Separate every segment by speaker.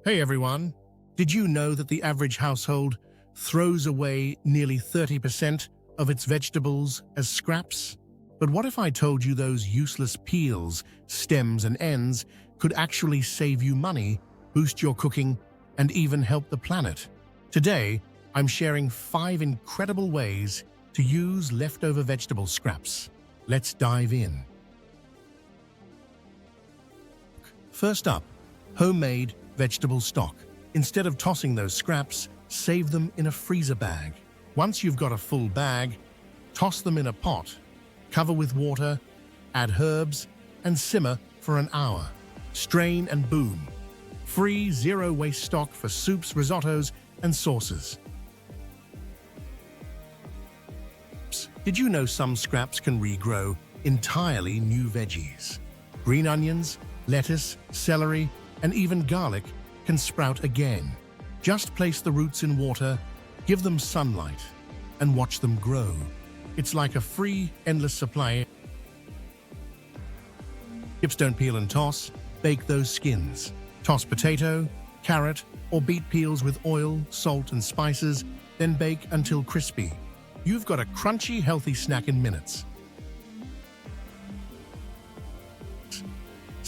Speaker 1: Hey everyone! Did you know that the average household throws away nearly 30% of its vegetables as scraps? But what if I told you those useless peels, stems and ends could actually save you money, boost your cooking, and even help the planet? Today, I'm sharing 5 incredible ways to use leftover vegetable scraps. Let's dive in. First up, homemade vegetable stock. Instead of tossing those scraps, save them in a freezer bag. Once you've got a full bag, toss them in a pot, cover with water, add herbs, and simmer for an hour. Strain and boom. Free, zero-waste stock for soups, risottos, and sauces. Did you know some scraps can regrow entirely new veggies? Green onions, lettuce, celery, and even garlic can sprout again. Just place the roots in water, give them sunlight, and watch them grow. It's like a free, endless supply. Chips don't peel and toss, bake those skins. Toss potato, carrot, or beet peels with oil, salt, and spices, then bake until crispy. You've got a crunchy, healthy snack in minutes.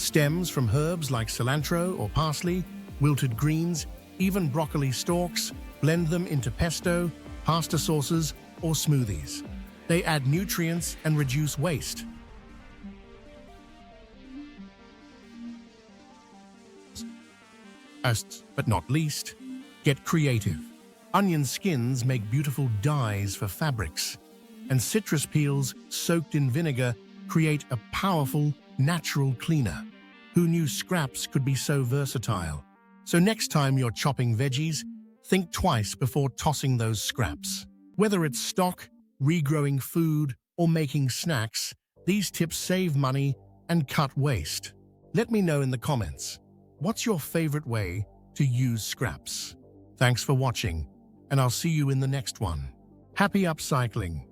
Speaker 1: Stems from herbs like cilantro or parsley, wilted greens, even broccoli stalks, blend them into pesto, pasta sauces, or smoothies. They add nutrients and reduce waste. Last but not least, get creative. Onion skins make beautiful dyes for fabrics, and citrus peels soaked in vinegar create a powerful, natural cleaner. Who knew scraps could be so versatile? So next time you're chopping veggies, think twice before tossing those scraps. Whether it's stock, regrowing food, or making snacks, these tips save money and cut waste. Let me know in the comments, what's your favorite way to use scraps? Thanks for watching, and I'll see you in the next one. Happy upcycling!